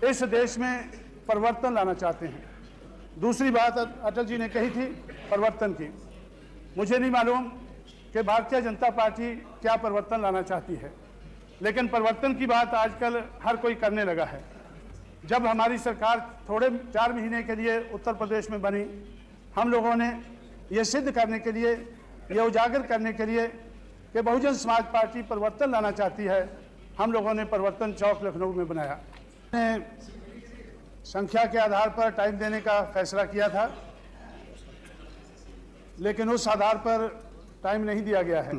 इस देश में परिवर्तन लाना चाहते हैं। दूसरी बात अटल जी ने कही थी परिवर्तन की। मुझे नहीं मालूम कि भारतीय जनता पार्टी क्या परिवर्तन लाना चाहती है, लेकिन परिवर्तन की बात आजकल हर कोई करने लगा है। जब हमारी सरकार थोड़े 4 महीने के लिए उत्तर प्रदेश में बनी, हम लोगों ने ये सिद्ध करने के लिए, ये उजागर करने के लिए कि बहुजन समाज पार्टी परिवर्तन लाना चाहती है, हम लोगों ने परिवर्तन चौक लखनऊ में बनाया। संख्या के आधार पर टाइम देने का फैसला किया था, लेकिन उस आधार पर टाइम नहीं दिया गया है।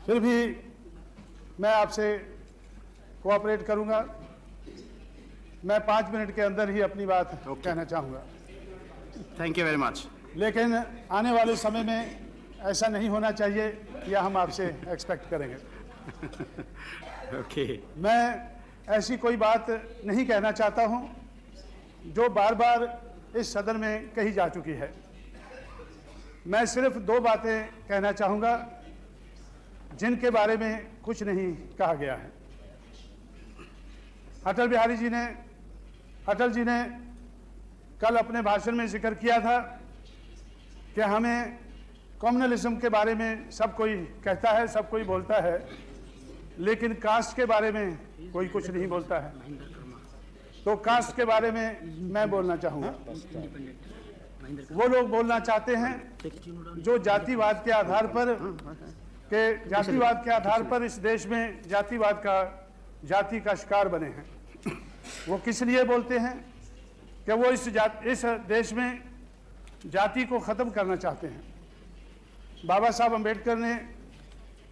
फिर भी मैं आपसे कोऑपरेट करूंगा। मैं 5 मिनट के अंदर ही अपनी बात कहना चाहूँगा। Thank you very much. लेकिन आने वाले समय में ऐसा नहीं होना चाहिए या हम आपसे एक्सपेक्ट करेंगे। ओके। मैं ऐसी कोई बात नहीं कहना चाहता हूं जो बार बार इस सदन में कही जा चुकी है। मैं सिर्फ 2 बातें कहना चाहूँगा जिनके बारे में कुछ नहीं कहा गया है। अटल जी ने कल अपने भाषण में जिक्र किया था कि हमें कम्युनलिज्म के बारे में सब कोई कहता है, सब कोई बोलता है, लेकिन कास्ट के बारे में कोई कुछ नहीं बोलता है। तो कास्ट के बारे में मैं बोलना चाहूँगा। वो लोग बोलना चाहते हैं जो जातिवाद के आधार पर इस देश में जाति का शिकार बने हैं। वो किस लिए बोलते हैं कि वो इस देश में जाति को ख़त्म करना चाहते हैं। बाबा साहब अम्बेडकर ने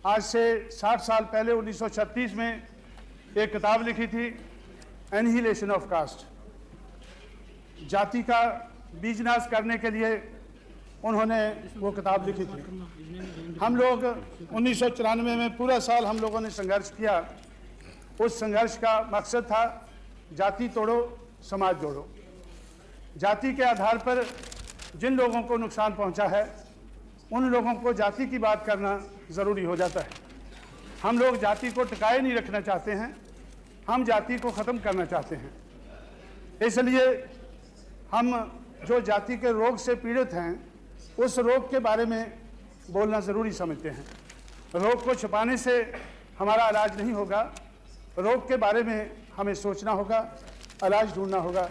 आज से 60 साल पहले 1936 में एक किताब लिखी थी, एनहिलेशन ऑफ कास्ट। जाति का बीजनाश करने के लिए उन्होंने वो किताब लिखी थी। हम लोग 1994 में पूरा साल हम लोगों ने संघर्ष किया। उस संघर्ष का मकसद था जाति तोड़ो समाज जोड़ो। जाति के आधार पर जिन लोगों को नुकसान पहुंचा है उन लोगों को जाति की बात करना ज़रूरी हो जाता है। हम लोग जाति को टिकाए नहीं रखना चाहते हैं, हम जाति को ख़त्म करना चाहते हैं। इसलिए हम जो जाति के रोग से पीड़ित हैं उस रोग के बारे में बोलना ज़रूरी समझते हैं। रोग को छिपाने से हमारा इलाज नहीं होगा। रोग के बारे में हमें सोचना होगा, इलाज ढूंढना होगा।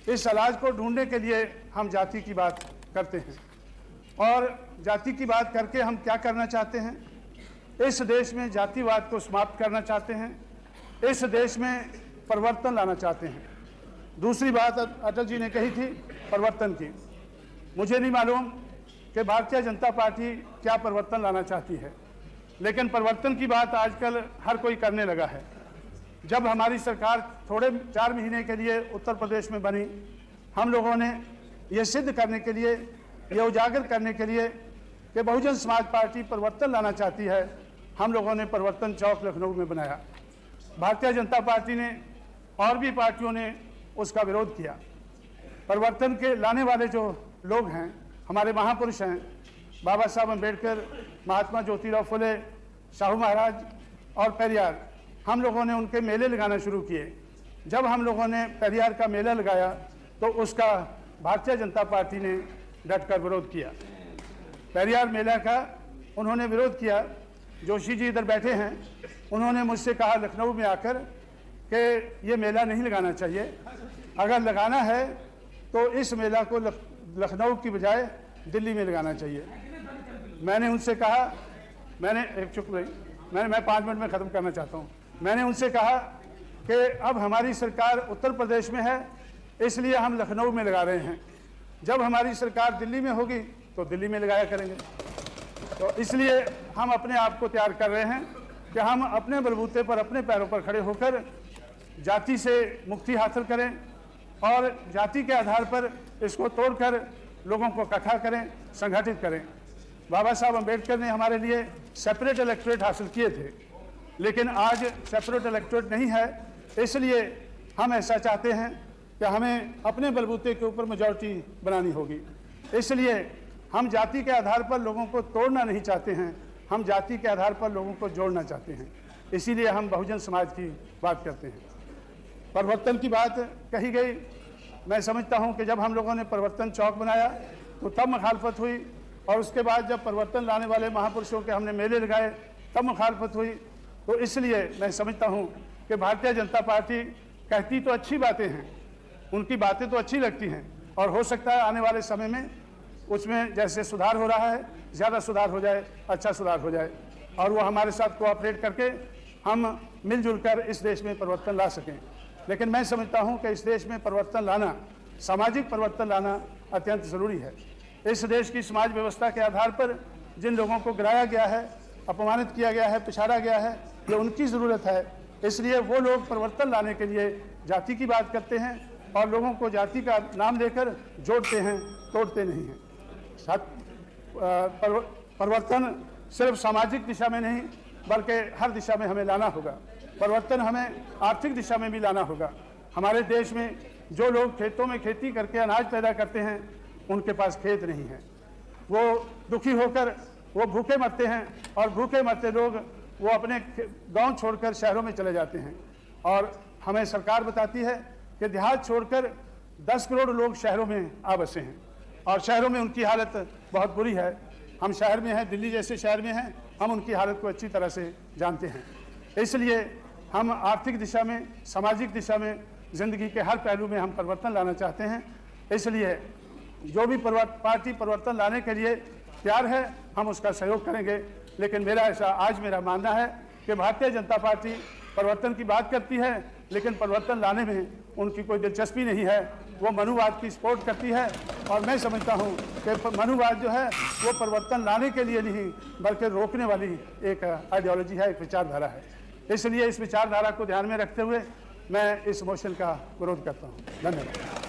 इस इलाज को ढूंढने के लिए हम जाति की बात करते हैं। और जाति की बात करके हम क्या करना चाहते हैं? इस देश में जातिवाद को समाप्त करना चाहते हैं। इस देश में परिवर्तन लाना चाहते हैं। दूसरी बात अटल जी ने कही थी परिवर्तन की। मुझे नहीं मालूम कि भारतीय जनता पार्टी क्या परिवर्तन लाना चाहती है, लेकिन परिवर्तन की बात आजकल हर कोई करने लगा है। जब हमारी सरकार थोड़े 4 महीने के लिए उत्तर प्रदेश में बनी, हम लोगों ने ये सिद्ध करने के लिए, ये उजागर करने के लिए कि बहुजन समाज पार्टी परिवर्तन लाना चाहती है, हम लोगों ने परिवर्तन चौक लखनऊ में बनाया। भारतीय जनता पार्टी ने और भी पार्टियों ने उसका विरोध किया। परिवर्तन के लाने वाले जो लोग हैं, हमारे महापुरुष हैं, बाबा साहब अम्बेडकर, महात्मा ज्योतिराव फुले, साहू महाराज और पेरियार, हम लोगों ने उनके मेले लगाना शुरू किए। जब हम लोगों ने पेरियार का मेला लगाया तो उसका भारतीय जनता पार्टी ने डटकर विरोध किया। पेरियार मेला का उन्होंने विरोध किया। जोशी जी इधर बैठे हैं, उन्होंने मुझसे कहा लखनऊ में आकर कि ये मेला नहीं लगाना चाहिए, अगर लगाना है तो इस मेला को लखनऊ की बजाय दिल्ली में लगाना चाहिए। मैंने उनसे कहा, मैं 5 मिनट में ख़त्म करना चाहता हूँ। मैंने उनसे कहा कि अब हमारी सरकार उत्तर प्रदेश में है, इसलिए हम लखनऊ में लगा रहे हैं। जब हमारी सरकार दिल्ली में होगी तो दिल्ली में लगाया करेंगे। तो इसलिए हम अपने आप को तैयार कर रहे हैं कि हम अपने बलबूते पर, अपने पैरों पर खड़े होकर जाति से मुक्ति हासिल करें और जाति के आधार पर इसको तोड़कर लोगों को इकट्ठा करें, संगठित करें। बाबा साहब अम्बेडकर ने हमारे लिए सेपरेट इलेक्टोरेट हासिल किए थे, लेकिन आज सेपरेट इलेक्टोरेट नहीं है। इसलिए हम ऐसा चाहते हैं कि हमें अपने बलबूते के ऊपर मेजॉरिटी बनानी होगी। इसलिए हम जाति के आधार पर लोगों को तोड़ना नहीं चाहते हैं, हम जाति के आधार पर लोगों को जोड़ना चाहते हैं। इसीलिए हम बहुजन समाज की बात करते हैं। परिवर्तन की बात कही गई। मैं समझता हूं कि जब हम लोगों ने परिवर्तन चौक बनाया तो तब मुखालफत हुई, और उसके बाद जब परिवर्तन लाने वाले महापुरुषों के हमने मेले लगाए तब मुखालफत हुई। तो इसलिए मैं समझता हूं कि भारतीय जनता पार्टी कहती तो अच्छी बातें हैं, उनकी बातें तो अच्छी लगती हैं, और हो सकता है आने वाले समय में उसमें जैसे सुधार हो रहा है ज़्यादा सुधार हो जाए, अच्छा सुधार हो जाए, और वो हमारे साथ कोऑपरेट करके हम मिलजुल कर इस देश में परिवर्तन ला सकें। लेकिन मैं समझता हूं कि इस देश में परिवर्तन लाना, सामाजिक परिवर्तन लाना अत्यंत ज़रूरी है। इस देश की समाज व्यवस्था के आधार पर जिन लोगों को गिराया गया है, अपमानित किया गया है, पिछाड़ा गया है, ये उनकी ज़रूरत है। इसलिए वो लोग परिवर्तन लाने के लिए जाति की बात करते हैं और लोगों को जाति का नाम देकर जोड़ते हैं, तोड़ते नहीं हैं। परिवर्तन सिर्फ सामाजिक दिशा में नहीं बल्कि हर दिशा में हमें लाना होगा। परिवर्तन हमें आर्थिक दिशा में भी लाना होगा। हमारे देश में जो लोग खेतों में खेती करके अनाज पैदा करते हैं उनके पास खेत नहीं है, वो दुखी होकर वो भूखे मरते हैं, और भूखे मरते लोग वो अपने गांव छोड़कर शहरों में चले जाते हैं। और हमें सरकार बताती है कि देहात छोड़कर 10 करोड़ लोग शहरों में आ बसे हैं, और शहरों में उनकी हालत बहुत बुरी है। हम शहर में हैं, दिल्ली जैसे शहर में हैं, हम उनकी हालत को अच्छी तरह से जानते हैं। इसलिए हम आर्थिक दिशा में, सामाजिक दिशा में, ज़िंदगी के हर पहलू में हम परिवर्तन लाना चाहते हैं। इसलिए जो भी पार्टी परिवर्तन लाने के लिए तैयार है हम उसका सहयोग करेंगे। लेकिन मेरा मानना है कि भारतीय जनता पार्टी परिवर्तन की बात करती है लेकिन परिवर्तन लाने में उनकी कोई दिलचस्पी नहीं है, वो मनुवाद की सपोर्ट करती है। और मैं समझता हूँ कि मनुवाद जो है वो परिवर्तन लाने के लिए नहीं बल्कि रोकने वाली एक आइडियोलॉजी है, एक विचारधारा है। इसलिए इस विचारधारा को ध्यान में रखते हुए मैं इस मोशन का विरोध करता हूँ। धन्यवाद।